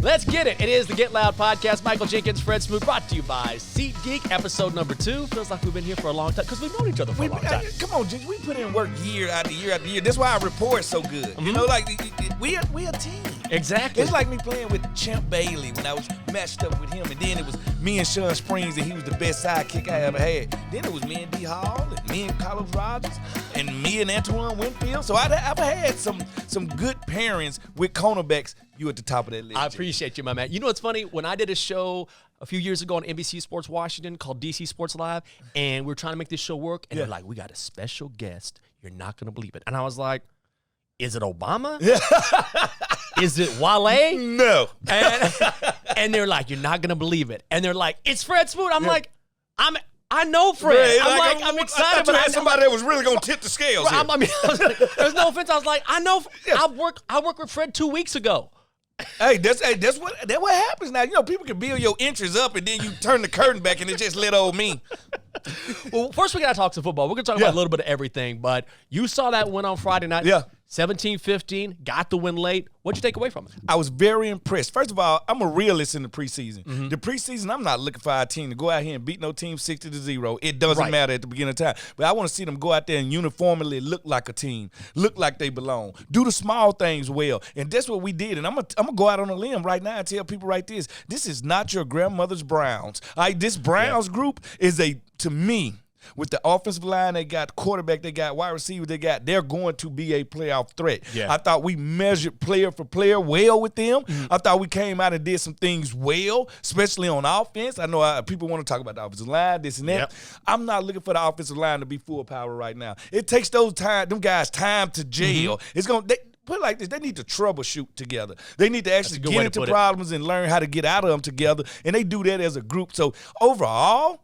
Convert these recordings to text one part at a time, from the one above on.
Let's get it. It is the Get Loud podcast. Michael Jenkins, Fred Smoot, brought to you by SeatGeek, episode number 2. Feels like we've been here for a long time because we've known each other for a long time. Come on, Jinx. We put in work year after year after year. That's why our report is so good. Mm-hmm. You know, like, we a team. Exactly. It's like me playing with Champ Bailey when I was matched up with him, and then it was me and Sean Springs, and he was the best sidekick I ever had. Then it was me and D. Hall, and me and Carlos Rodgers, and me and Antoine Winfield. So I've had some good pairings with cornerbacks. You at the top of that list. I appreciate you, my man. You know what's funny? When I did a show a few years ago on NBC Sports Washington called DC Sports Live, and we were trying to make this show work, and they're like, we got a special guest. You're not going to believe it. And I was like, is it Obama? Is it Wale? No. And they're like, you're not going to believe it. And they're like, it's Fred Smoot. I'm like, I know Fred. Right, I'm excited. But I had somebody that was really going to tip the scales here. There's no offense. I was like, I know. I worked with Fred 2 weeks ago. That's what happens now. You know, people can build your interest up, and then you turn the curtain back, and it just let old me. Well, first we got to talk some football. We're going to talk about a little bit of everything, but you saw that win on Friday night. Yeah. 17-15, got the win late. What'd you take away from it? I was very impressed. First of all, I'm a realist in the preseason. Mm-hmm. The preseason, I'm not looking for our team to go out here and beat no team 60-0. It doesn't matter at the beginning of time. But I want to see them go out there and uniformly look like a team, look like they belong, do the small things well. And that's what we did. And I'm gonna go out on a limb right now and tell people right this. This is not your grandmother's Browns. This Browns group is to me, with the offensive line they got, quarterback they got, wide receiver they got, they're going to be a playoff threat. Yeah. I thought we measured player for player well with them. Mm-hmm. I thought we came out and did some things well, especially on offense. I know people want to talk about the offensive line, this and that. Yep. I'm not looking for the offensive line to be full power right now. It takes them guys time to gel. Mm-hmm. It's going to put it like this, they need to troubleshoot together. They need to actually get into problems and learn how to get out of them together, and they do that as a group. So overall,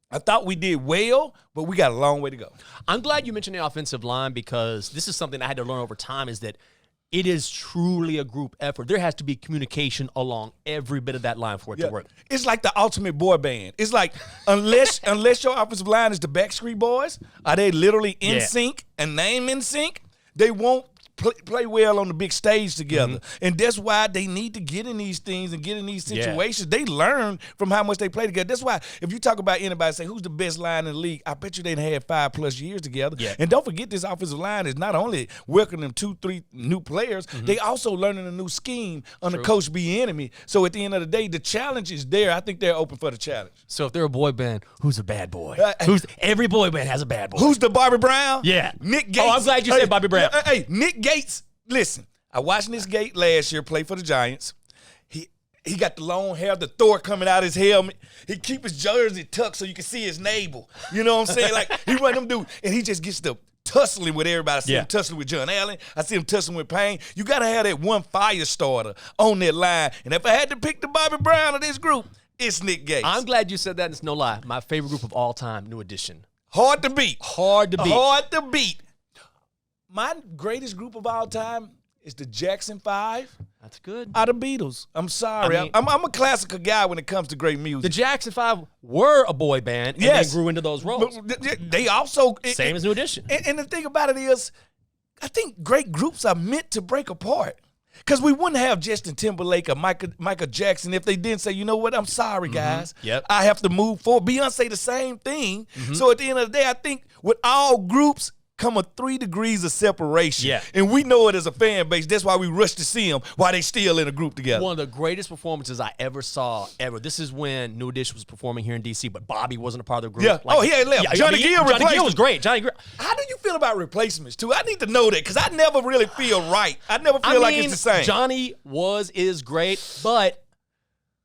I thought we did well, but we got a long way to go. I'm glad you mentioned the offensive line because this is something I had to learn over time is that it is truly a group effort. There has to be communication along every bit of that line for it to work. It's like the ultimate boy band. It's like unless your offensive line is the Backstreet Boys, are they literally in sync and name in sync, they won't play well on the big stage together. Mm-hmm. And that's why they need to get in these things and get in these situations. They learn from how much they play together. That's why if you talk about anybody, say, who's the best line in the league, I bet you they'd had 5+ years together. Yeah. And don't forget, this offensive line is not only welcoming 2-3 new players, they also learning a new scheme under Coach Bieniemy. So at the end of the day, the challenge is there. I think they're open for the challenge. So if they're a boy band, who's a bad boy? Every boy band has a bad boy. Who's the Bobby Brown? Yeah. Nick Gates. Oh, I'm glad you said Bobby Brown. Nick Gates, listen, I watched Nick Gates last year play for the Giants. He got the long hair, the Thor coming out his helmet. He keep his jersey tucked so you can see his navel. You know what I'm saying? Like, he run them dudes, and he just gets to tussling with everybody. I see him tussling with John Allen. I see him tussling with Payne. You got to have that one fire starter on that line. And if I had to pick the Bobby Brown of this group, it's Nick Gates. I'm glad you said that, and it's no lie. My favorite group of all time, New Edition. Hard to beat. Hard to beat. Hard to beat. My greatest group of all time is the Jackson 5. That's good. Are the Beatles. I'm sorry. I'm a classical guy when it comes to great music. The Jackson 5 were a boy band, and they grew into those roles. They also... Same as New Edition. And the thing about it is, I think great groups are meant to break apart. Because we wouldn't have Justin Timberlake or Michael Jackson if they didn't say, you know what, I'm sorry, guys. Yep. I have to move forward. Beyonce, the same thing. So at the end of the day, I think with all groups come a 3 degrees of separation. Yeah. And we know it as a fan base. That's why we rush to see them while they still in a group together. One of the greatest performances I ever saw, ever. This is when New Edition was performing here in D.C., but Bobby wasn't a part of the group. Yeah. He had left. Yeah, Johnny Gill replaced him. Johnny Gill was great. How do you feel about replacements, too? I need to know that because I never really feel right. I never feel like it's the same. Johnny is great, but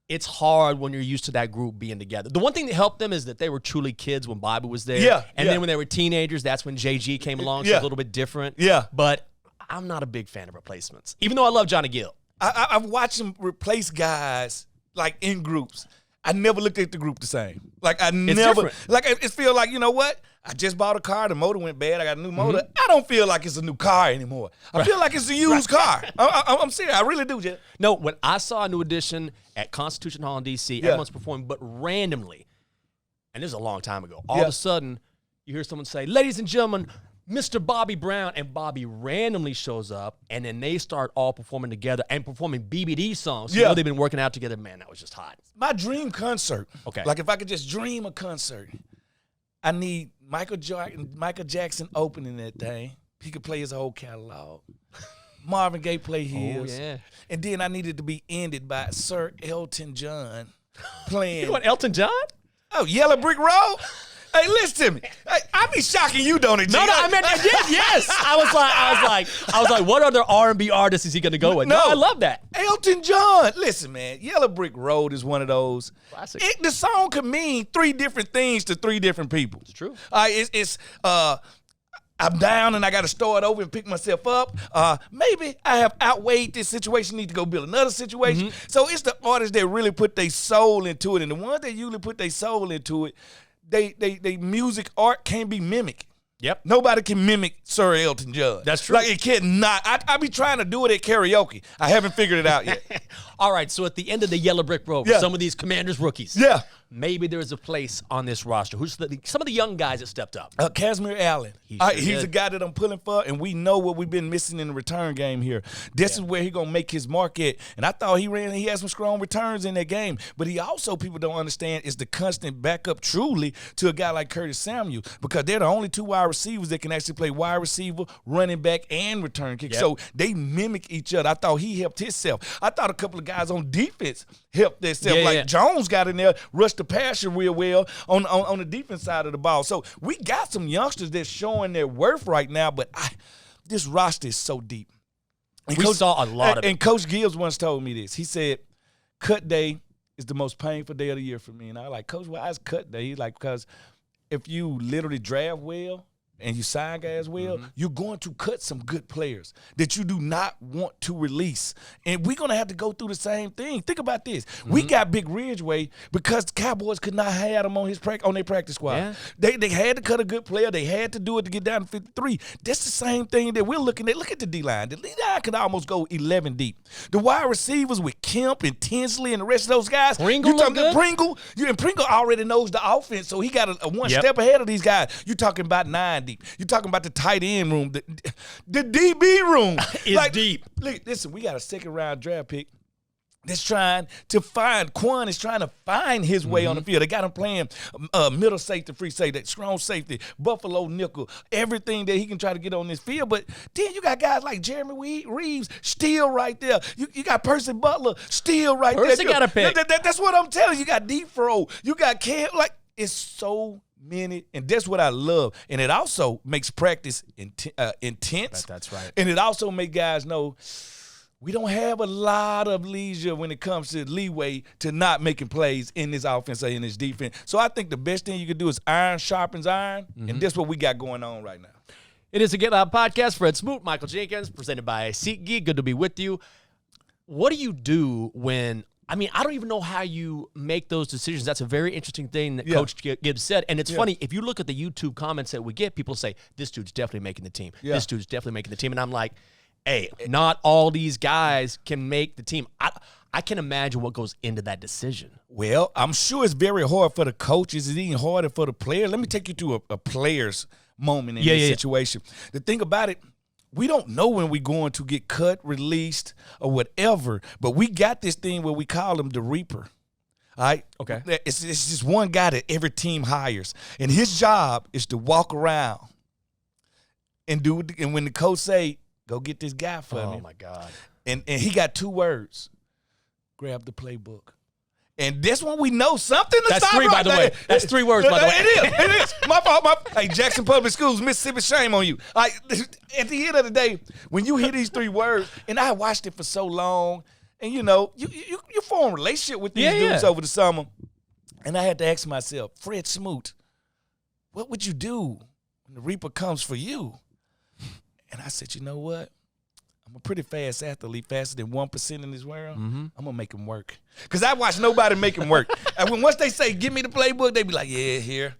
it's hard when you're used to that group being together. The one thing that helped them is that they were truly kids when Bobby was there. Yeah. And then when they were teenagers, that's when JG came along, so a little bit different. Yeah. But I'm not a big fan of replacements, even though I love Johnny Gill. I've watched him replace guys, like, in groups. I never looked at the group the same. Like, it feel like, you know what? I just bought a car. The motor went bad. I got a new motor. I don't feel like it's a new car anymore. I feel like it's a used car. I'm serious. I really do, Jeff. No, when I saw a New Edition at Constitution Hall in D.C., everyone's performing, but randomly, and this is a long time ago, all of a sudden, you hear someone say, ladies and gentlemen, Mr. Bobby Brown, and Bobby randomly shows up, and then they start all performing together and performing BBD songs. So you know they've been working out together. Man, that was just hot. My dream concert. Okay. Like if I could just dream a concert, I need Michael Jackson opening that thing. He could play his whole catalog. Marvin Gaye play his. Oh, yeah. And then I needed to be ended by Sir Elton John playing. You want Elton John? Oh, Yellow Brick Road? Hey, listen to me. Hey, I be shocking you, don't it, G? No, I meant I did. Yes, I was like, what other R&B artist is he going to go with? No, I love that. Elton John. Listen, man, Yellow Brick Road is one of those. Classic. The song could mean 3 different things to 3 different people. It's true. I'm down and I got to start over and pick myself up. Maybe I have outweighed this situation, need to go build another situation. Mm-hmm. So it's the artists that really put their soul into it, and the ones that usually put their soul into it, they music art can't be mimicked. Yep. Nobody can mimic Sir Elton John. That's true. Like it cannot. I be trying to do it at karaoke. I haven't figured it out yet. All right, so at the end of the Yellow Brick Road, Yeah. some of these Commanders rookies. Yeah. Maybe there's a place on this roster. Who's some of the young guys that stepped up? Casimir Allen. He's a guy that I'm pulling for, and we know what we've been missing in the return game here. This is where he's going to make his mark at. And I thought he had some strong returns in that game. But he also, people don't understand, is the constant backup truly to a guy like Curtis Samuel, because they're the only 2 wide receivers that can actually play wide receiver, running back, and return kick. Yep. So they mimic each other. I thought he helped himself. I thought a couple of guys on defense helped themselves. Jones got in there, rushed the passer real well on the defense side of the ball. So we got some youngsters that's showing their worth right now, but this roster is so deep. And we saw a lot of it. And Coach Gibbs once told me this. He said, cut day is the most painful day of the year for me. And I was like, Coach, why is cut day? He's like, because if you literally draft well and you sign guys well, you're going to cut some good players that you do not want to release. And we're going to have to go through the same thing. Think about this. We got Big Ridgeway because the Cowboys could not have him on their practice squad. Yeah. They had to cut a good player. They had to do it to get down to 53. That's the same thing that we're looking at. Look at the D-line. The D-line could almost go 11 deep. The wide receivers with Kemp and Tinsley and the rest of those guys. Pringle look good. And Pringle already knows the offense, so he got a one step ahead of these guys. You're talking about 9 deep. You're talking about the tight end room. The DB room is deep. Look, listen, we got a 2nd-round draft pick that's trying to find – Quan is trying to find his way on the field. They got him playing middle safety, free safety, strong safety, Buffalo nickel, everything that he can try to get on this field. But then you got guys like Jeremy Reeves still right there. You got Percy Butler still right there. Percy got a pick. That's what I'm telling you. You got D-Fro. You got Cam. Like, it's so many, and that's what I love. And it also makes practice intense. That's right. And it also makes guys know we don't have a lot of leisure when it comes to leeway to not making plays in this offense or in this defense. So I think the best thing you can do is iron sharpens iron, and that's what we got going on right now. It is a Get Loud podcast. Fred Smoot, Michael Jenkins, presented by SeatGeek. Good to be with you. What do you do when – I don't even know how you make those decisions. That's a very interesting thing that Coach Gibbs said. And it's funny, if you look at the YouTube comments that we get, people say, this dude's definitely making the team. Yeah. This dude's definitely making the team. And I'm like, hey, not all these guys can make the team. I can imagine what goes into that decision. Well, I'm sure it's very hard for the coaches. It's even harder for the players. Let me take you to a player's moment in this situation. The thing about it, we don't know when we're going to get cut, released, or whatever, but we got this thing where we call him the Reaper. All right? Okay. It's just one guy that every team hires, and his job is to walk around and do it. And when the coach say, go get this guy for me. Oh, my God. And he got 2 words, grab the playbook. And this one we know something to That's stop 3, by the way. That's 3 words, by the way. It is. My fault. Hey, Jackson Public Schools, Mississippi, shame on you. At the end of the day, when you hear these 3 words, and I watched it for so long, and you form a relationship with these dudes over the summer, and I had to ask myself, Fred Smoot, what would you do when the Reaper comes for you? And I said, you know what? I'm a pretty fast athlete, faster than 1% in this world. I'm going to make him work. Because I watch nobody make him work. And once they say, give me the playbook, they be like, yeah, here.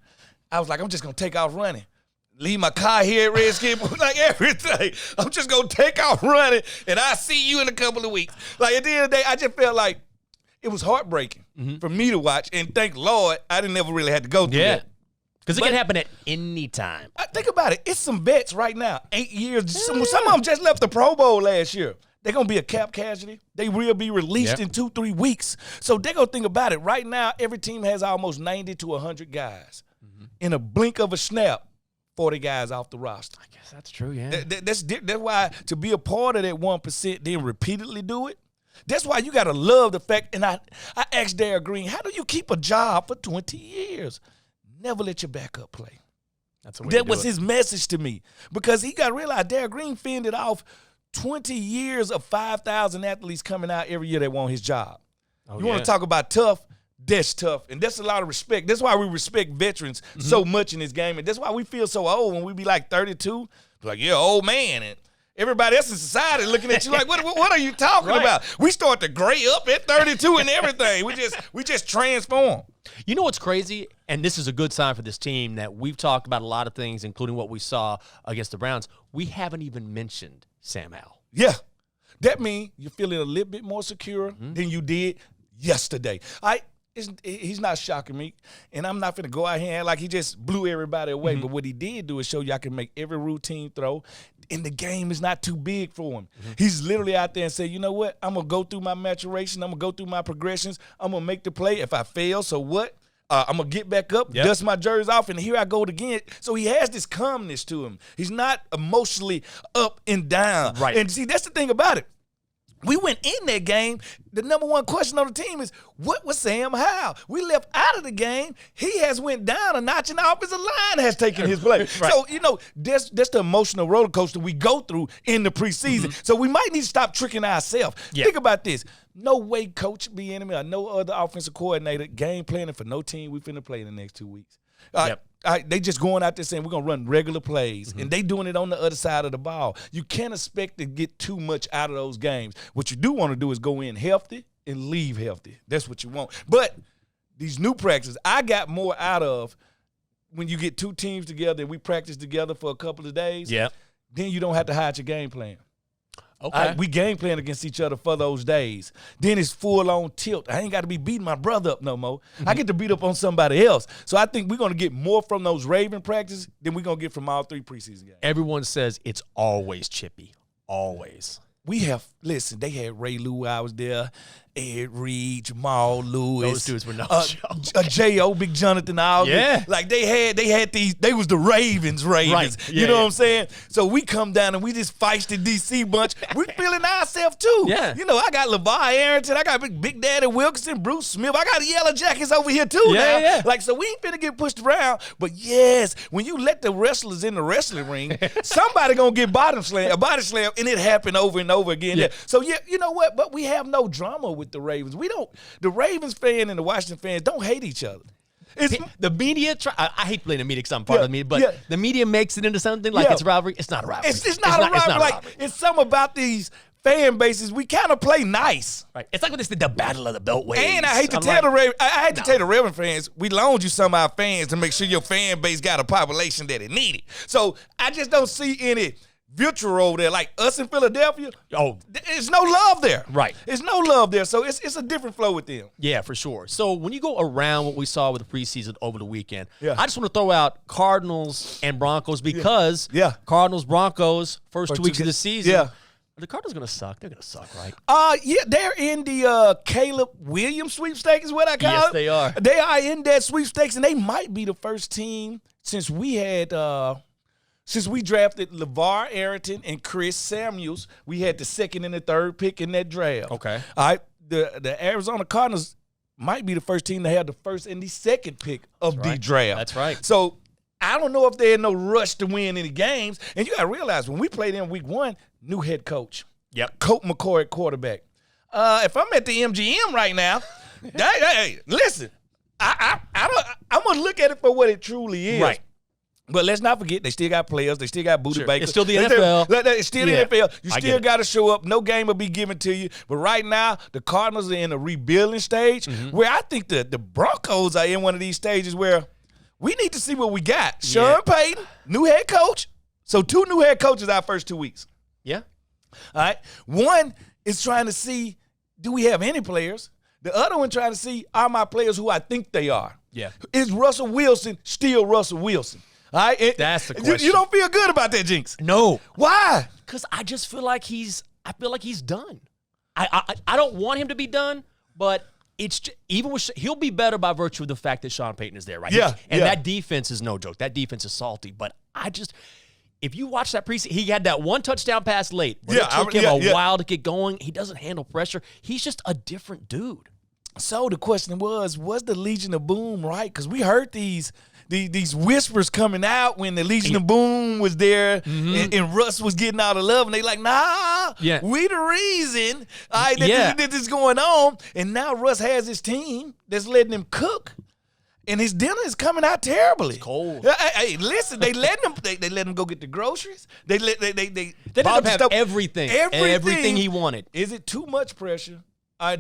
I was like, I'm just going to take off running. Leave my car here at Redskin, like everything. I'm just going to take off running, and I'll see you in a couple of weeks. Like, at the end of the day, I just felt like it was heartbreaking for me to watch. And thank Lord, I didn't ever really have to go through that. Because it can happen at any time. Think about it. It's some vets right now. 8 years. Some of them just left the Pro Bowl last year. They're going to be a cap casualty. They will be released in 2-3 weeks. So they're going to think about it. Right now, every team has almost 90 to 100 guys. In a blink of a snap, 40 guys off the roster. I guess that's true, yeah. That's why to be a part of that 1%, then repeatedly do it, that's why you got to love the fact, and I asked Darryl Green, how do you keep a job for 20 years? Never let your backup play. That was his message to me, because he got to realize Darryl Green fended off 20 years of 5,000 athletes coming out every year that want his job. You want to talk about tough? That's tough, and that's a lot of respect. That's why we respect veterans so much in this game, and that's why we feel so old when we be like 32, like, yeah, old man, and everybody else in society looking at you like, what are you talking about? We start to gray up at 32 and everything. We just transform. You know what's crazy? And this is a good sign for this team that we've talked about a lot of things, including what we saw against the Browns. We haven't even mentioned Sam Howell. Yeah. That means you're feeling a little bit more secure than you did yesterday. He's not shocking me, and I'm not going to go out here and act like he just blew everybody away. But what he did do is show you I can make every routine throw, and the game is not too big for him. He's literally out there and say, you know what, I'm going to go through my maturation. I'm going to go through my progressions. I'm going to make the play. If I fail, so what? I'm going to get back up, dust my jersey off, and here I go again. So he has this calmness to him. He's not emotionally up and down. Right. And see, that's the thing about it. We went in that game. The number one question on the team is, what was Sam Howell? We left out of the game. He has went down a notch, and the offensive line has taken his place. So, that's the emotional roller coaster we go through in the preseason. So we might need to stop tricking ourselves. Think about this. No way Coach Bieniemy or no other offensive coordinator game planning for no team we finna play in the next 2 weeks. They just going out there saying we're going to run regular plays, and they doing it on the other side of the ball. You can't expect to get too much out of those games. What you do want to do is go in healthy and leave healthy. That's what you want. But these new practices, I got more out of when you get two teams together and we practice together for a couple of days. Then you don't have to hide your game plan. Okay. We game plan against each other for those days. Then it's full-on tilt. I ain't got to be beating my brother up no more. I get to beat up on somebody else. So I think we're going to get more from those Raven practices than we're going to get from all 3 preseason games. Everyone says it's always chippy. Always. They had Ray Lou, I was there, Ed Reed, Jamal Lewis. Those dudes were no joke. J.O., Big Jonathan Alvin. Yeah. Like they had these, they was the Ravens. Right. You know what I'm saying? So we come down and we just feisty D.C. bunch. We feeling ourselves too. Yeah. I got LeVar Arrington. I got Big Daddy Wilkinson, Bruce Smith. I got the Yellow Jackets over here too now. Yeah. Like, so we ain't finna get pushed around. But yes, when you let the wrestlers in the wrestling ring, somebody gonna get body slam, and it happened over and over again. Yeah. So you know what? But we have no drama with the Ravens. The Ravens fan and the Washington fans don't hate each other. The media, I hate playing the media because I'm part of the media, but the media makes it into something like it's a rivalry. It's not a rivalry. It's not a rivalry. It's something about these fan bases. We kind of play nice. Right. It's like when they said the battle of the Beltways. And I hate to tell the Ravens fans, we loaned you some of our fans to make sure your fan base got a population that it needed. So I just don't see any vitriol there, like us in Philadelphia. There's no love there. Right. There's no love there. So it's a different flow with them. Yeah, for sure. So when you go around what we saw with the preseason over the weekend, I just want to throw out Cardinals and Broncos because Cardinals, Broncos, first 2 weeks of the season. Yeah. Are the Cardinals going to suck? They're going to suck, right? They're in the Caleb Williams sweepstakes is what I call it. Yes, they are. They are in that sweepstakes, and they might be the first team since we drafted LeVar Arrington and Chris Samuels. We had the second and the third pick in that draft. Okay. All right. The Arizona Cardinals might be the first team to have the first and the second pick of the draft. That's right. So I don't know if they're in no rush to win any games. And you got to realize when we played in week 1, new head coach. Yep. Colt McCoy at quarterback. If I'm at the MGM right now, hey, listen, I'm going to look at it for what it truly is. Right. But let's not forget, they still got players. They still got Buda Baker. It's still the NFL. It's still the NFL. You still got to show up. No game will be given to you. But right now, the Cardinals are in a rebuilding stage where I think the Broncos are in one of these stages where we need to see what we got. Sean Payton, new head coach. So 2 new head coaches our first 2 weeks. Yeah. All right. One is trying to see, do we have any players? The other one trying to see, are my players who I think they are? Yeah. Is Russell Wilson still Russell Wilson? All right? That's the question. You don't feel good about that, Jinx? No. Why? Because I just feel like he's done. I don't want him to be done, but it's just, even with he'll be better by virtue of the fact that Sean Payton is there, right? Yeah. And that defense is no joke. That defense is salty. But if you watch that preseason, he had that one touchdown pass late. But it took him a while to get going. He doesn't handle pressure. He's just a different dude. So the question was the Legion of Boom right? Because we heard these whispers coming out when the Legion of Boom was there and Russ was getting all the love, and they like, nah, we the reason that this is going on. And now Russ has his team that's letting him cook, and his dinner is coming out terribly. It's cold. Hey, listen, they let him go get the groceries. They let him have everything he wanted. Is it too much pressure?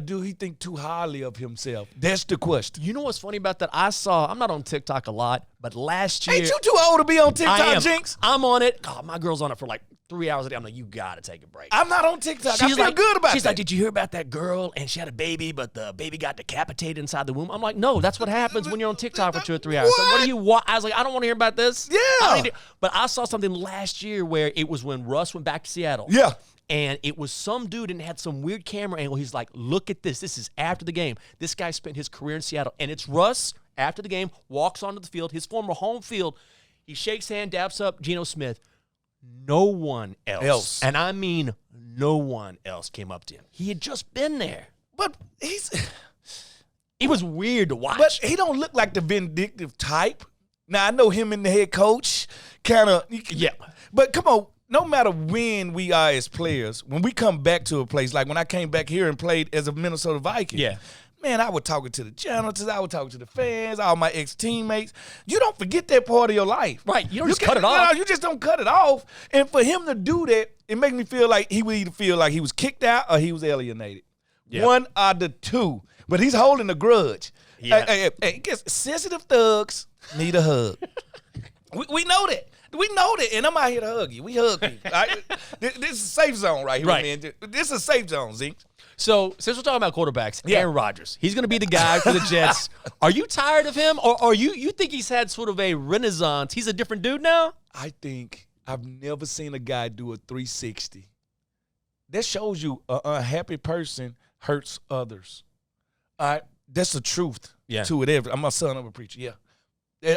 Do he think too highly of himself? That's the question. You know what's funny about that? I'm not on TikTok a lot, but last year. Ain't you too old to be on TikTok, Jinx? I'm on it. God, my girl's on it for like 3 hours a day. I'm like, you got to take a break. I'm not on TikTok. I feel good about it. She's like, did you hear about that girl? And she had a baby, but the baby got decapitated inside the womb. I'm like, no, that's what happens when you're on TikTok for 2 or 3 hours. So what do you want? I was like, I don't want to hear about this. Yeah. But I saw something last year where it was when Russ went back to Seattle. Yeah. And it was some dude and had some weird camera angle. He's like, look at this. This is after the game. This guy spent his career in Seattle. And it's Russ, after the game, walks onto the field, his former home field. He shakes hand, daps up Geno Smith. No one else, and I mean no one else, came up to him. He had just been there. But it was weird to watch. But he don't look like the vindictive type. Now, I know him and the head coach kind of. Yeah. But come on. No matter when we are as players, when we come back to a place, like when I came back here and played as a Minnesota Viking, man, I was talking to the janitors, I was talking to the fans, all my ex-teammates. You don't forget that part of your life. Right. You don't just cut it off. No, you just don't cut it off. And for him to do that, it makes me feel like he would either feel like he was kicked out or he was alienated. Yep. One out of the two. But he's holding a grudge. Yeah. Hey, guess sensitive thugs need a hug. we know that. We know that, and I'm out here to hug you. We hug you. Right? This is a safe zone right here, man. This is a safe zone, Zeke. So, since we're talking about quarterbacks, Aaron Rodgers, he's going to be the guy for the Jets. Are you tired of him, or you think he's had sort of a renaissance? He's a different dude now? I think I've never seen a guy do a 360. That shows you an unhappy person hurts others. All right? That's the truth to it. I'm a son of a preacher,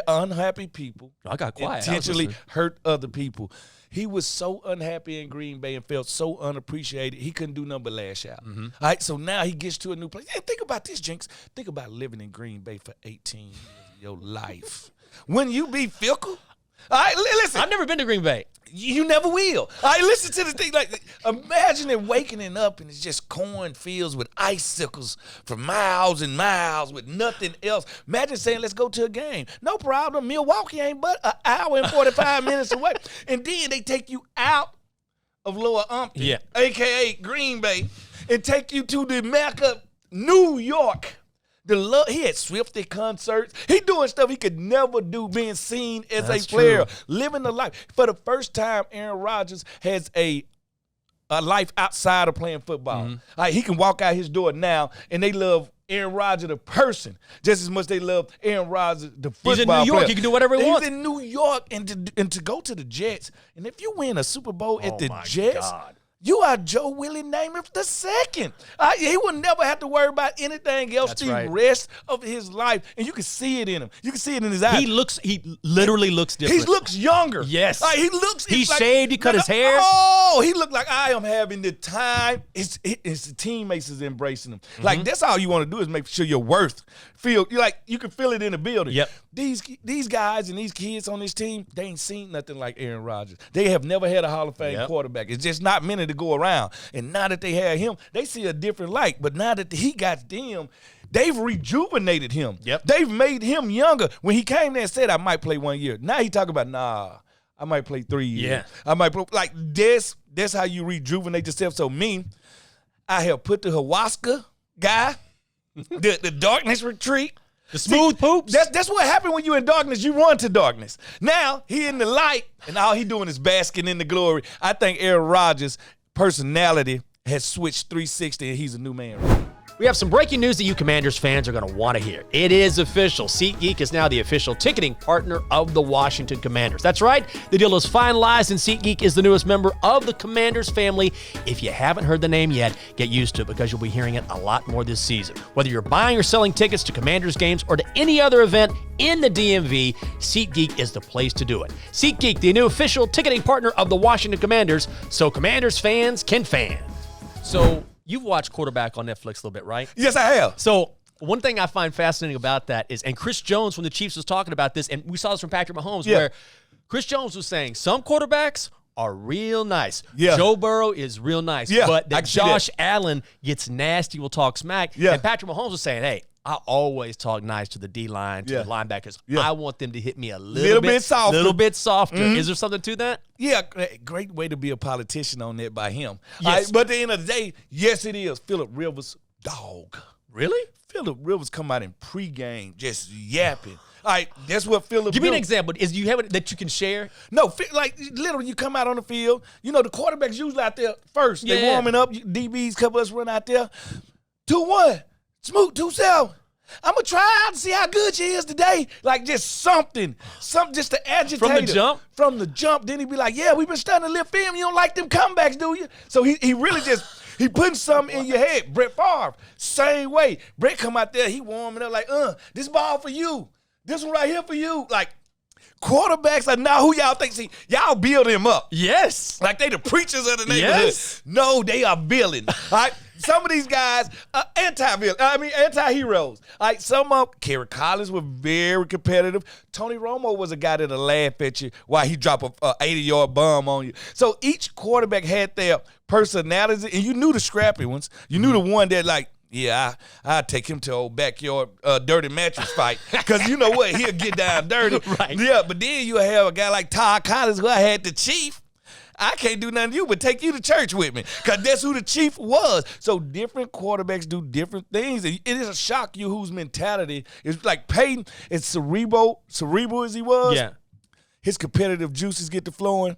unhappy people I got quiet. Intentionally hurt other people. He was so unhappy in Green Bay and felt so unappreciated, he couldn't do nothing but lash out. All right, so now he gets to a new place. Hey, think about this, Jinx. Think about living in Green Bay for 18 years of your life. When you be fickle? All right, listen. I've never been to Green Bay. You never will. All right, listen to the thing. Like, imagine it waking up and it's just cornfields with icicles for miles and miles with nothing else. Imagine saying, let's go to a game. No problem. Milwaukee ain't but an hour and 45 minutes away. And then they take you out of Lower Umpton, a.k.a. Green Bay, and take you to the Mecca, New York. He had Swifty concerts. He doing stuff he could never do, being seen as a player, living the life. For the first time, Aaron Rodgers has a life outside of playing football. He can walk out his door now, and they love Aaron Rodgers, the person, just as much they love Aaron Rodgers, the football player. He's in New York. He can do whatever he wants. He's in New York, and to go to the Jets, and if you win a Super Bowl at the Jets, you are Joe Willie Namath II. He will never have to worry about anything else the rest of his life. And you can see it in him. You can see it in his eyes. He literally looks different. He looks younger. Yes. He shaved, he cut his hair. Oh, he looked like I am having the time. His teammates is embracing him. Like, that's all you want to do is make sure your worth feel, you can feel it in the building. Yep. These guys and these kids on this team, they ain't seen nothing like Aaron Rodgers. They have never had a Hall of Fame quarterback. It's just not many to go around. And now that they have him, they see a different light. But now that he got them, they've rejuvenated him. Yep. They've made him younger. When he came there and said, I might play 1 year. Now he talking about, I might play 3 years. Yeah. I might play. Like, that's how you rejuvenate yourself. So I have put the ayahuasca guy, the darkness retreat. The smooth poops. That's what happened when you're in darkness. You run to darkness. Now he in the light, and all he doing is basking in the glory. I think Aaron Rodgers' personality has switched 360, and he's a new man. We have some breaking news that you Commanders fans are going to want to hear. It is official. SeatGeek is now the official ticketing partner of the Washington Commanders. That's right. The deal is finalized, and SeatGeek is the newest member of the Commanders family. If you haven't heard the name yet, get used to it because you'll be hearing it a lot more this season. Whether you're buying or selling tickets to Commanders games or to any other event in the DMV, SeatGeek is the place to do it. SeatGeek, the new official ticketing partner of the Washington Commanders, so Commanders fans can fan. So you've watched Quarterback on Netflix a little bit, right? Yes, I have. So one thing I find fascinating about that is, and Chris Jones from the Chiefs was talking about this, and we saw this from Patrick Mahomes, where Chris Jones was saying some quarterbacks are real nice. Yeah. Joe Burrow is real nice. Yeah, but I that can see Josh that. Allen gets nasty, will talk smack. Yeah. And Patrick Mahomes was saying, hey, I always talk nice to the D-line, to the linebackers. Yeah. I want them to hit me a little bit softer. Little bit softer. Is there something to that? Yeah, great way to be a politician on that by him. Yes. But at the end of the day, yes, it is. Phillip Rivers, dog. Really? Phillip Rivers come out in pregame just yapping. All right, that's what Phillip Give me an do. example. Do you have it that you can share? No, like literally, you come out on the field. You know, the quarterback's usually out there first. They Yeah. warming up. DBs, couple of us run out there. 2-1. Smoot, 2-7. I'm going to try out to see how good she is today. Like just something just to agitate From the her. jump? From the jump. Then he'd be like, yeah, we've been studying the live film. You don't like them comebacks, do you? So he really just, he putting something in your head. Brett Favre, same way. Brett come out there, he warming up like, this ball for you. This one right here for you. Like, quarterbacks are not who y'all think. See, y'all build them up. Yes. Like they the preachers of the neighborhood. Yes. No, they are villains. All right. Some of these guys are anti-heroes. All right. Some of Kerry Collins were very competitive. Tony Romo was a guy that'll laugh at you while he drop a 80-yard bomb on you. So each quarterback had their personalities, and you knew the scrappy ones. You knew the one that like, yeah, I'd take him to old backyard dirty mattress fight because you know what? He'll get down dirty. Right. Yeah, but then you have a guy like Todd Collins who I had the chief. I can't do nothing to you but take you to church with me because that's who the chief was. So different quarterbacks do different things. And it is a shock you whose mentality is like Peyton is cerebral as he was. Yeah. His competitive juices get to flowing.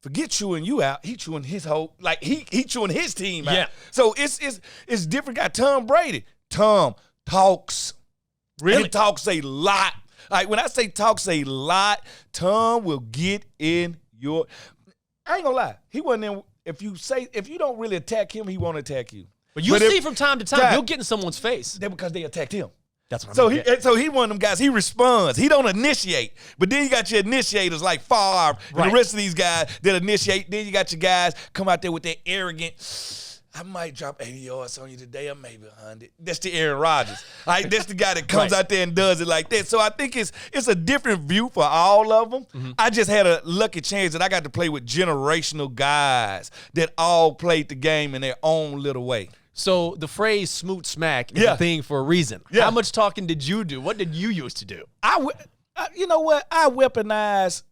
Forget chewing you out. He chewing his whole, like he chewing his team out. Yeah. So it's different guy. Tom Brady. Tom talks. Really? He talks a lot. Like when I say talks a lot, Tom will get in your. I ain't gonna lie. He wasn't in. If you don't really attack him, he won't attack you. But you see from time to time, he'll get in someone's face. That's because they attacked him. That's what I mean. So he one of them guys. He responds. He don't initiate. But then you got your initiators like Favre and the rest of these guys that initiate. Then you got your guys come out there with that arrogant. I might drop 80 yards on you today, or maybe 100. That's the Aaron Rodgers. Right? That's the guy that comes out there and does it like that. So I think it's a different view for all of them. Mm-hmm. I just had a lucky chance that I got to play with generational guys that all played the game in their own little way. So the phrase "smoot smack" is a thing for a reason. Yeah. How much talking did you do? What did you used to do? You know what? I weaponize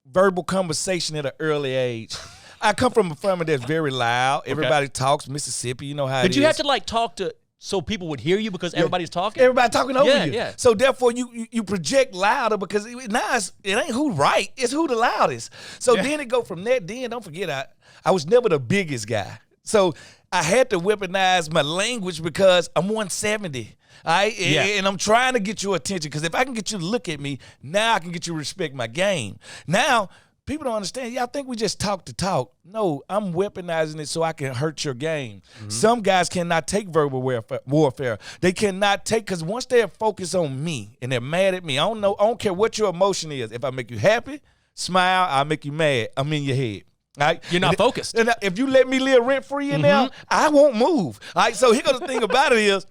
verbal conversation at an early age. I come from a family that's very loud. Everybody talks. Mississippi, you know how it is. Did you have to like talk to so people would hear you because everybody's talking? Everybody talking over you. Yeah. So therefore, you project louder because now it ain't who right. It's who the loudest. So then it go from that. Then don't forget, I was never the biggest guy. So I had to weaponize my language because I'm 170. All right? And I'm trying to get your attention because if I can get you to look at me, now I can get you to respect my game. Now, people don't understand. Y'all think we just talk to talk. No, I'm weaponizing it so I can hurt your game. Mm-hmm. Some guys cannot take verbal warfare. They cannot take, because once they're focused on me and they're mad at me, I don't care what your emotion is. If I make you happy, smile, I'll make you mad. I'm in your head. Right? You're not focused. And if you let me live rent-free in there, I won't move. All right? So here's the thing about it is,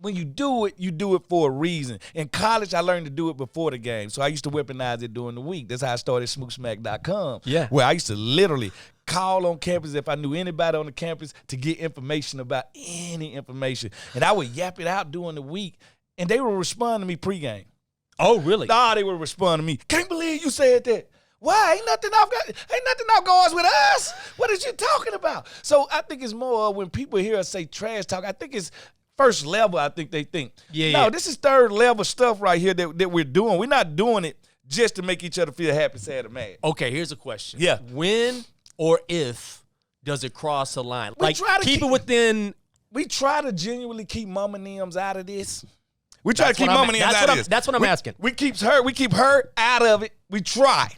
when you do it for a reason. In college, I learned to do it before the game. So I used to weaponize it during the week. That's how I started SmootSmack.com. Yeah. Where I used to literally call on campus if I knew anybody on the campus to get information about any information. And I would yap it out during the week, and they would respond to me pregame. Oh, really? Nah, they would respond to me. Can't believe you said that. Why? Ain't nothing off guards with us. What is you talking about? So I think it's more when people hear us say trash talk, I think it's first level, I think they think. No, this is third level stuff right here that we're doing. We're not doing it just to make each other feel happy, sad, or mad. Okay, here's a question. Yeah. When or if does it cross a line? We like, try to keep it within we try to genuinely keep mama and them's out of this. We try to keep mama and them's out of this. That's what I'm asking. We keep her out of it. We try.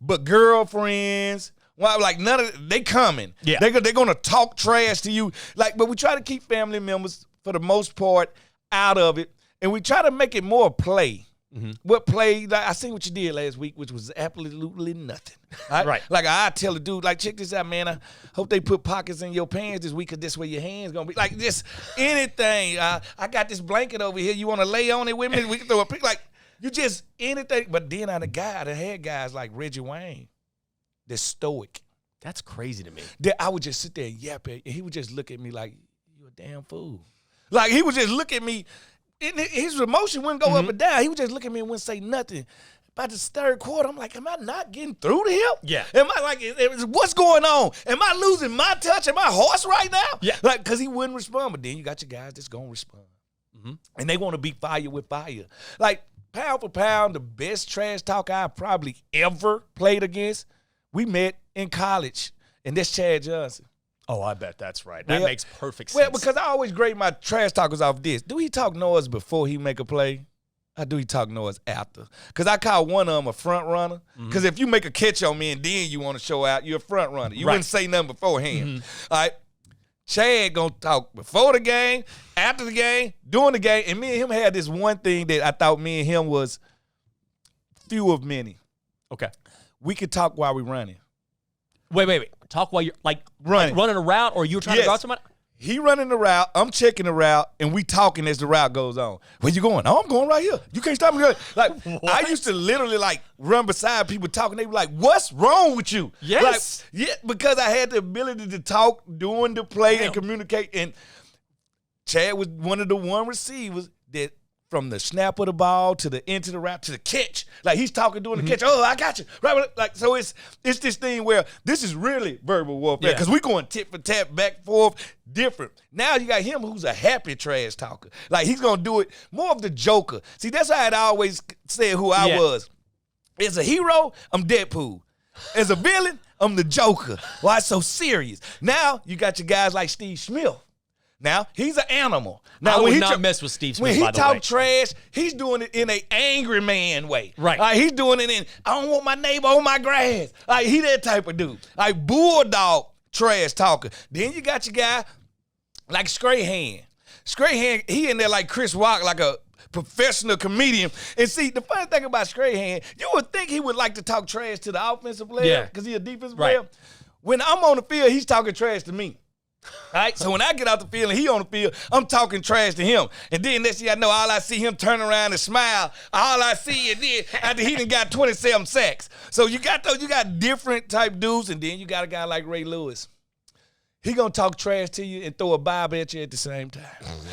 But girlfriends, well, like none of they coming. Yeah. They're gonna talk trash to you. Like, but we try to keep family members for the most part out of it. And we try to make it more play. Mm-hmm. What play? Like, I seen what you did last week, which was absolutely nothing. Right. Like I tell a dude, like, check this out, man. I hope they put pockets in your pants this week, cause this way your hands gonna be. Like, just anything. I got this blanket over here. You want to lay on it with me? We can throw a pic. Like, you just anything. But then I had guys like Reggie Wayne, they're stoic. That's crazy to me. That I would just sit there and yap at, and he would just look at me like, you a damn fool. Like, he would just look at me. His emotion wouldn't go up and down. He would just look at me and wouldn't say nothing. By the third quarter, I'm like, am I not getting through to him? Yeah. Am I like, what's going on? Am I losing my touch? Am I hoarse right now? Yeah. Like, because he wouldn't respond. But then you got your guys that's going to respond. Mm-hmm. And they want to beat fire with fire. Like, pound for pound, the best trash talker I probably ever played against, we met in college. And that's Chad Johnson. Oh, I bet that's right. That makes perfect sense. Well, because I always grade my trash talkers off this. Do he talk noise before he make a play? Or do he talk noise after? Because I call one of them a front runner. Because if you make a catch on me and then you want to show out, you're a front runner. You wouldn't say nothing beforehand. All right. Chad going to talk before the game, after the game, during the game. And me and him had this one thing that I thought me and him was few of many. Okay. We could talk while we running. Wait. Talk while you're like running a route, or you're trying to guard somebody? He running the route, I'm checking the route, and we talking as the route goes on. Where you going? Oh, I'm going right here. You can't stop me. Like, I used to literally like run beside people talking. They were like, what's wrong with you? Yes. Like, yeah, because I had the ability to talk during the play and communicate. And Chad was one of the receivers that from the snap of the ball to the into the route to the catch. Like, he's talking during the catch. Oh, I got you. Right. Like, so it's this thing where this is really verbal warfare because we going tit for tat, back, forth, different. Now you got him who's a happy trash talker. Like, he's going to do it more of the Joker. See, that's how I'd always said who I was. As a hero, I'm Deadpool. As a villain, I'm the Joker. Why it's so serious? Now you got your guys like Steve Smith. Now, he's an animal. Now, I would not mess with Steve Smith, when he by the way. talk trash, he's doing it in an angry man way. Right. He's doing it in, I don't want my neighbor on my grass. He that type of dude. Bulldog trash talker. Then you got your guy like Strahan. Strahan, he in there like Chris Rock, like a professional comedian. And see, the funny thing about Strahan, you would think he would like to talk trash to the offensive player because he's a defensive player. When I'm on the field, he's talking trash to me. All right, so when I get out the field and he on the field, I'm talking trash to him. And then next thing I know, all I see him turn around and smile. All I see is then after he done got 27 sacks. So you got different type dudes, and then you got a guy like Ray Lewis. He gonna talk trash to you and throw a Bible at you at the same time.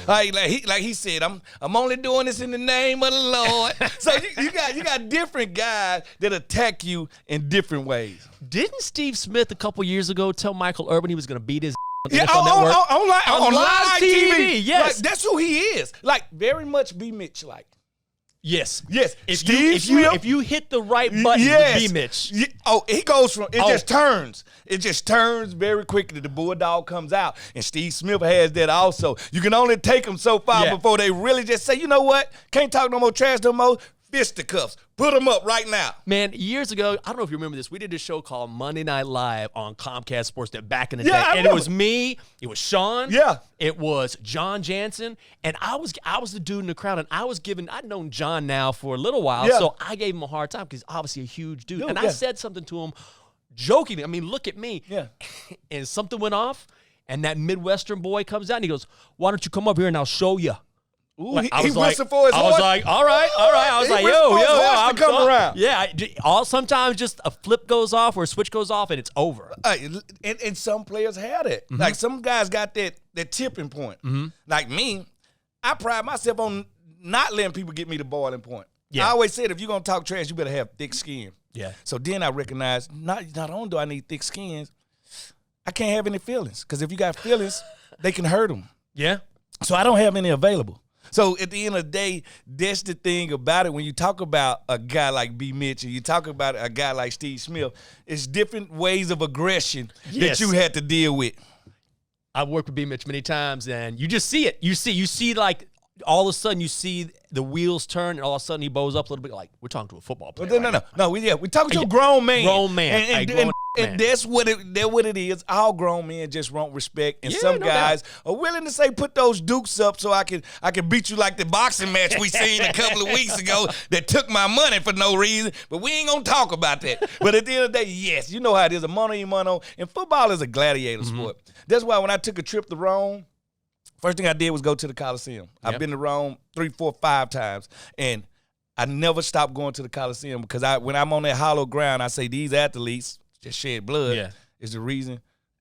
Like he said, I'm only doing this in the name of the Lord. So you got different guys that attack you in different ways. Didn't Steve Smith a couple years ago tell Michael Urban he was gonna beat his on live TV. Yes, like, that's who he is. Like, very much B. Mitch like. Yes. If you hit the right button with B. Mitch. He goes from just turns. It just turns very quickly. The Bulldog comes out, and Steve Smith has that also. You can only take them so far before they really just say, you know what? Can't talk no more trash no more. Fisticuffs. Put them up right now. Man, years ago, I don't know if you remember this, we did a show called Monday Night Live on Comcast Sportsnet back in the day. And it was me, it was Sean, it was John Jansen, and I was the dude in the crowd, and I'd known John now for a little while, so I gave him a hard time because he's obviously a huge dude. And I said something to him jokingly. I mean, look at me. And something went off, and that Midwestern boy comes out, and he goes, why don't you come up here and I'll show you. Ooh, like, he whistled for his horse. I was like, all right. I was like, yo, I'm coming around. Yeah, sometimes just a flip goes off or a switch goes off and it's over. And some players had it. Like, some guys got that tipping point. Like me, I pride myself on not letting people get me the boiling point. I always said, if you're going to talk trash, you better have thick skin. So then I recognized, not only do I need thick skins, I can't have any feelings. Because if you got feelings, they can hurt them. So I don't have any available. So at the end of the day, that's the thing about it. When you talk about a guy like B. Mitch and you talk about a guy like Steve Smith, it's different ways of aggression that you had to deal with. I've worked with B. Mitch many times, and you just see it. You see, like, all of a sudden you see the wheels turn, and all of a sudden he bows up a little bit. Like, we're talking to a football player. No. We talking to a grown man. Grown man. And that's what it is. All grown men just want respect, and some guys are willing to say, "Put those dukes up so I can beat you like the boxing match we seen a couple of weeks ago that took my money for no reason." But we ain't gonna talk about that. But at the end of the day, yes, you know how it is. A mano y mano, and football is a gladiator sport. That's why when I took a trip to Rome, first thing I did was go to the Coliseum. I've been to Rome 3, 4, 5 times, and I never stopped going to the Coliseum because when I'm on that hollow ground, I say these athletes just shed blood is the reason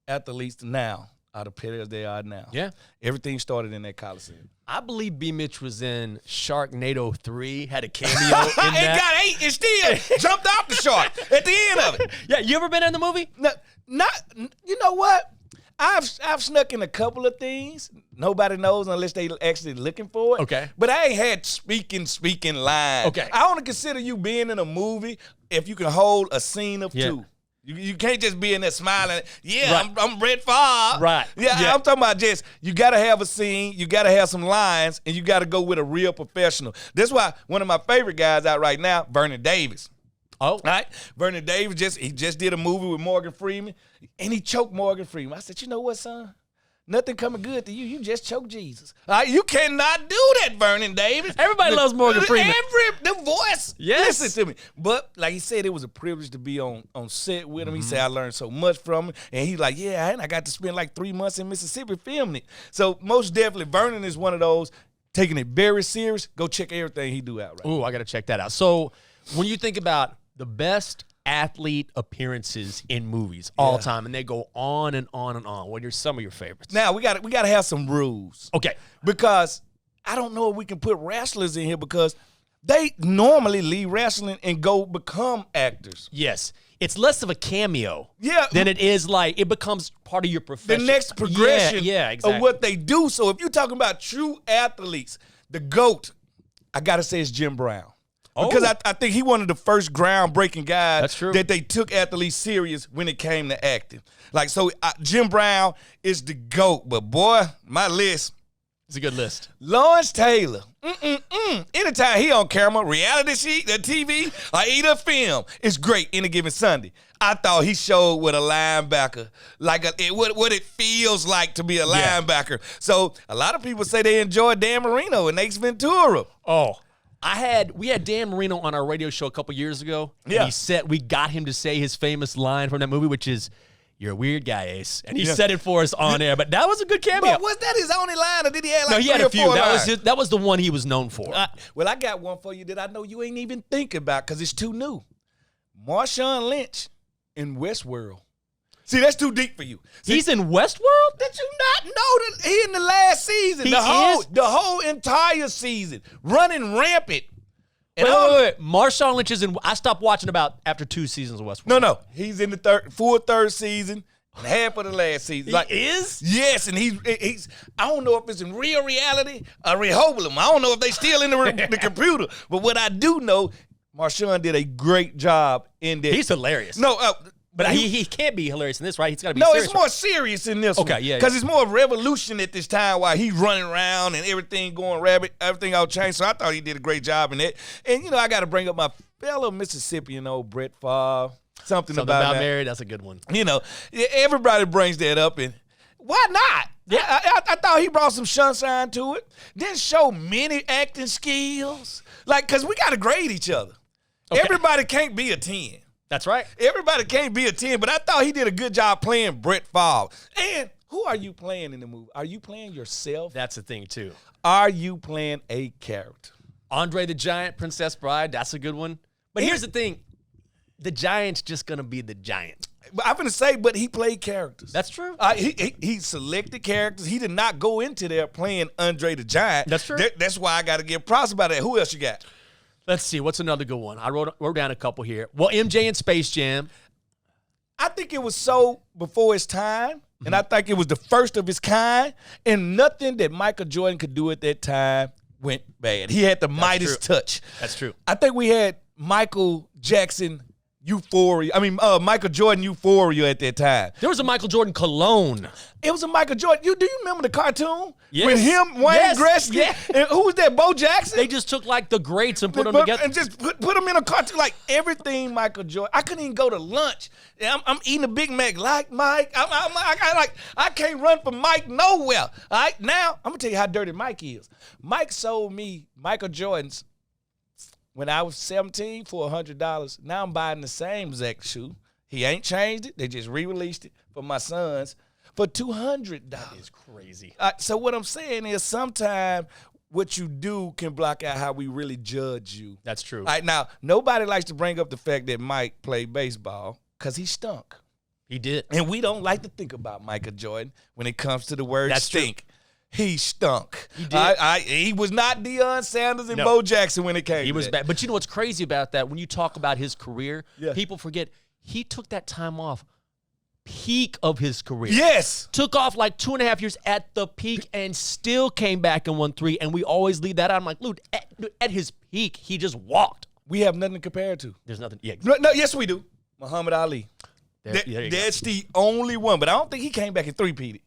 athletes now are the players they are now. Yeah. Everything started in that Coliseum. I believe B. Mitch was in Sharknado 3, had a cameo in that. And got 8 and still jumped off the shark at the end of it. Yeah, you ever been in the movie? No, you know what? I've snuck in a couple of things. Nobody knows unless they actually looking for it. Okay. But I ain't had speaking lines. Okay. I only consider you being in a movie if you can hold a scene of 2. You can't just be in there smiling. Yeah, right. I'm Brett Favre. Right. Yeah, I'm talking about just you got to have a scene, you got to have some lines, and you got to go with a real professional. That's why one of my favorite guys out right now, Vernon Davis. Oh. Right? Vernon Davis just did a movie with Morgan Freeman, and he choked Morgan Freeman. I said, you know what, son? Nothing coming good to you. You just choked Jesus. You cannot do that, Vernon Davis. Everybody loves Morgan Freeman. The voice. Yes. Listen to me. But like he said, it was a privilege to be on set with him. He said, I learned so much from him. And he's like, yeah, and I got to spend like 3 months in Mississippi filming it. So most definitely, Vernon is one of those taking it very serious. Go check everything he do out right now. Ooh, I got to check that out. So when you think about the best athlete appearances in movies all time, and they go on and on and on, what are some of your favorites? Now, we got to have some rules. Okay. Because I don't know if we can put wrestlers in here because they normally leave wrestling and go become actors. Yes. It's less of a cameo than it is like it becomes part of your profession. The next progression exactly. of what they do. So if you're talking about true athletes, the GOAT, I got to say it's Jim Brown. Because I think he one of the first groundbreaking guys that they took athletes serious when it came to acting. Like, so Jim Brown is the GOAT. But, boy, my list. It's a good list. Lawrence Taylor. Anytime he on camera, reality sheet, the TV, or either film, it's great any given Sunday. I thought he showed what a linebacker, like what it feels like to be a linebacker. So a lot of people say they enjoy Dan Marino and Ace Ventura. Oh, we had Dan Marino on our radio show a couple years ago. And he said we got him to say his famous line from that movie, which is, "You're a weird guy, Ace." And he said it for us on air. But that was a good cameo. But was that his only line, or did he have like he had a few. lines? That was the one he was known for. Well, I got one for you that I know you ain't even thinking about because it's too new. Marshawn Lynch in Westworld. See, that's too deep for you. See, he's in Westworld? Did you not know that he in the last season? The whole entire season. Running rampant. And wait. Marshawn Lynch is in. I stopped watching about after 2 seasons of Westworld. No. He's in the full third season, half of the last season. He is? Yes, and he's I don't know if it's in real reality or Rehoboam. I don't know if they still in the computer. But what I do know, Marshawn did a great job in this. He's hilarious. No, but he can't be hilarious in this, right? He's got to be serious. No, it's more serious in this one. Okay, yeah. Because it's more revolution at this time while he's running around and everything going rabbit, everything all changed. So I thought he did a great job in it. And, I got to bring up my fellow Mississippian, old Brett Favre. Something about that. Mary, that's a good one. Everybody brings that up. And why not? Yeah, I thought he brought some sunshine to it. Didn't show many acting skills. Like, because we got to grade each other. Okay. Everybody can't be a 10. That's right. Everybody can't be a 10, but I thought he did a good job playing Brett Favre. And who are you playing in the movie? Are you playing yourself? That's the thing, too. Are you playing a character? Andre the Giant, Princess Bride, that's a good one. But here's the thing. The Giant's just going to be the Giant. I'm going to say, but he played characters. That's true. He selected characters. He did not go into there playing Andre the Giant. That's true. That's why I got to give props about that. Who else you got? Let's see. What's another good one? I wrote down a couple here. Well, MJ in Space Jam. I think it was so before its time, and I think it was the first of its kind, and nothing that Michael Jordan could do at that time went bad. He had the Midas touch. That's true. I think we had Michael Jackson euphoria. I mean, Michael Jordan euphoria at that time. There was a Michael Jordan cologne. It was a Michael Jordan. Do you remember the cartoon? Yes. With him, Wayne Gretzky, and who was that, Bo Jackson? They just took like the greats and put them together. And just put them in a cartoon. Like everything Michael Jordan. I couldn't even go to lunch. I'm eating a Big Mac like Mike. I can't run from Mike nowhere. All right, now I'm going to tell you how dirty Mike is. Mike sold me Michael Jordan's when I was 17 for $100. Now I'm buying the same exact shoe. He ain't changed it. They just re-released it for my sons for $200. That is crazy. So what I'm saying is sometimes what you do can block out how we really judge you. That's true. All right, now, nobody likes to bring up the fact that Mike played baseball because he stunk. He did. And we don't like to think about Michael Jordan when it comes to the word stink. True. He stunk. He did. He was not Deion Sanders and Bo Jackson when it came. He was that. bad. But you know what's crazy about that? When you talk about his career, people forget he took that time off, peak of his career. Yes. Took off like 2.5 years at the peak and still came back and won 3. And we always leave that out. I'm like, dude, at his peak, he just walked. We have nothing to compare it to. There's nothing. Yeah. No, yes, we do. Muhammad Ali. That's the only one. But I don't think he came back and three-peated.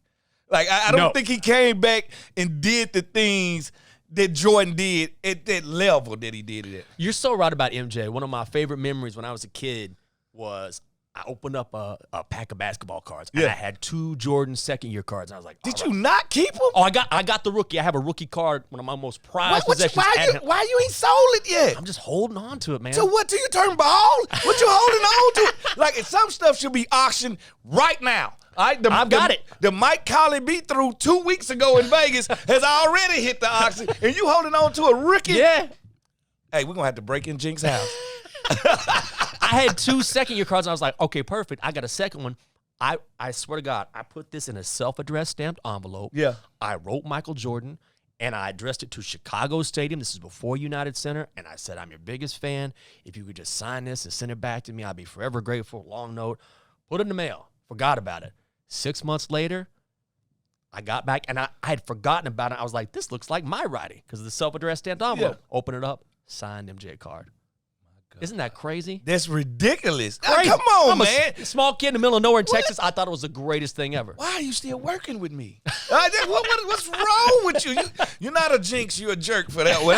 Like, I don't think he came back and did the things that Jordan did at that level that he did it at. You're so right about MJ. One of my favorite memories when I was a kid was I opened up a pack of basketball cards, and I had 2 Jordan second-year cards. And I was like, did you not keep them? Oh, I got the rookie. I have a rookie card, one of my most prized possessions. Why you ain't sold it yet? I'm just holding on to it, man. So what, till you turn bald? What you holding on to? Like, some stuff should be auctioned right now. I've got it. The Mike Colley beat-through 2 weeks ago in Vegas has already hit the auction, and you holding on to a rookie? Yeah. Hey, we're going to have to break in Jink's house. I had 2 second-year cards, and I was like, okay, perfect. I got a second one. I swear to God, I put this in a self-addressed stamped envelope. Yeah. I wrote Michael Jordan, and I addressed it to Chicago Stadium. This is before United Center, and I said, I'm your biggest fan. If you could just sign this and send it back to me, I'd be forever grateful. Long note. Put it in the mail. Forgot about it. 6 months later, I got back, and I had forgotten about it. I was like, this looks like my writing because of the self-addressed stamped envelope. Open it up, signed MJ card. Isn't that crazy? That's ridiculous. Crazy. Come on, man. A small kid in the middle of nowhere in Texas. I thought it was the greatest thing ever. Why are you still working with me? What's wrong with you? You're not a jinx. You're a jerk for that one.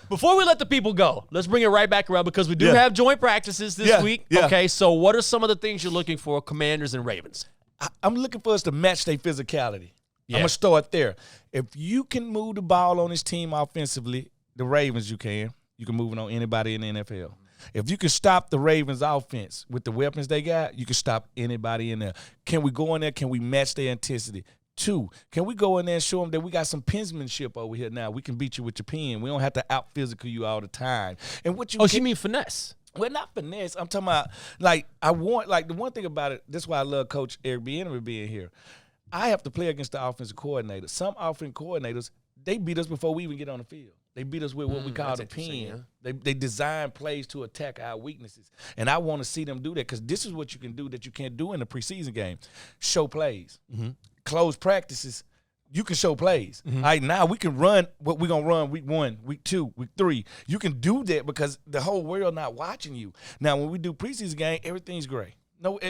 Before we let the people go, let's bring it right back around because we do have joint practices this week. Yeah. Okay, so what are some of the things you're looking for, Commanders and Ravens? I'm looking for us to match their physicality. I'm going to start there. If you can move the ball on this team offensively, the Ravens you can move it on anybody in the NFL. If you can stop the Ravens offense with the weapons they got, you can stop anybody in there. Can we go in there? Can we match their intensity? 2, can we go in there and show them that we got some penmanship over here now? We can beat you with your pen. We don't have to out-physical you all the time. And what you you mean finesse? Well, not finesse. I'm talking about, the one thing about it, this is why I love Coach Eric Bieniemy being here. I have to play against the offensive coordinator. Some offensive coordinators, they beat us before we even get on the field. They beat us with what we call the pen. Yeah. They design plays to attack our weaknesses. And I want to see them do that because this is what you can do that you can't do in the preseason game. Show plays. Mm-hmm. Close practices, you can show plays. Mm-hmm. All right, now we can run what we're going to run week 1, week 2, week 3. You can do that because the whole world not watching you. Now, when we do preseason game, everything's gray.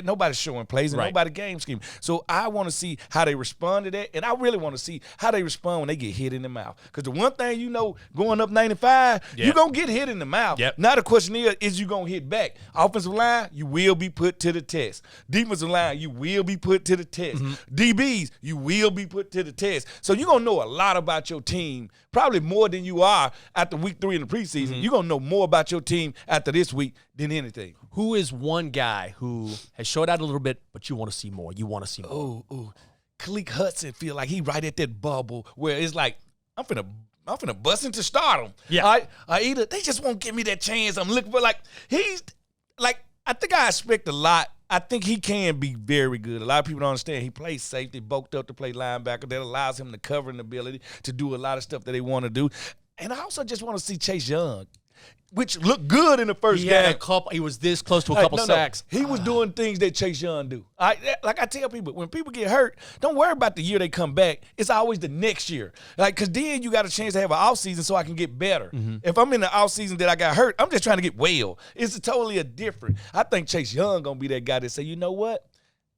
Nobody's showing plays and nobody game scheme. So I want to see how they respond to that, and I really want to see how they respond when they get hit in the mouth. Because the one thing you know, going up 95, you're going to get hit in the mouth. Yep. Now the question is you going to hit back? Offensive line, you will be put to the test. Defensive line, you will be put to the test. Mm-hmm. DBs, you will be put to the test. So you're going to know a lot about your team, probably more than you are after week 3 in the preseason. Mm-hmm. You're going to know more about your team after this week than anything. Who is one guy who has showed out a little bit, but you want to see more? You want to see more. Oh, Khaleke Hudson feel like he right at that bubble where it's like, I'm finna bust into stardom. Yeah. Either they just won't give me that chance I'm looking for. Like, he's like, I think I expect a lot. I think he can be very good. A lot of people don't understand. He plays safety, bulked up to play linebacker. That allows him the covering ability to do a lot of stuff that they want to do. And I also just want to see Chase Young. which looked good in the first He game. had a couple. He was this close to a couple sacks. He was doing things that Chase Young do. Like I tell people, when people get hurt, don't worry about the year they come back. It's always the next year. Because then you got a chance to have an offseason so I can get better. If I'm in the offseason that I got hurt, I'm just trying to get well. It's totally a different. I think Chase Young going to be that guy that say, you know what?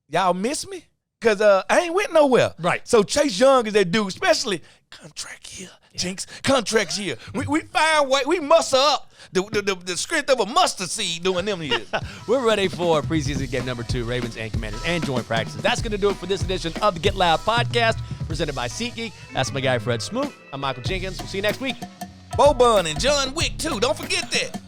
Y'all miss me? Because I ain't went nowhere. Right. So Chase Young is that dude, especially contract year, Jinx. Contract year. We find way, we muster up the strength of a mustard seed doing them years. We're ready for preseason game number 2, Ravens and Commanders, and joint practices. That's going to do it for this edition of the Get Loud podcast, presented by SeatGeek. That's my guy, Fred Smoot. I'm Michael Jenkins. We'll see you next week. Bo Bun and John Wick, too. Don't forget that.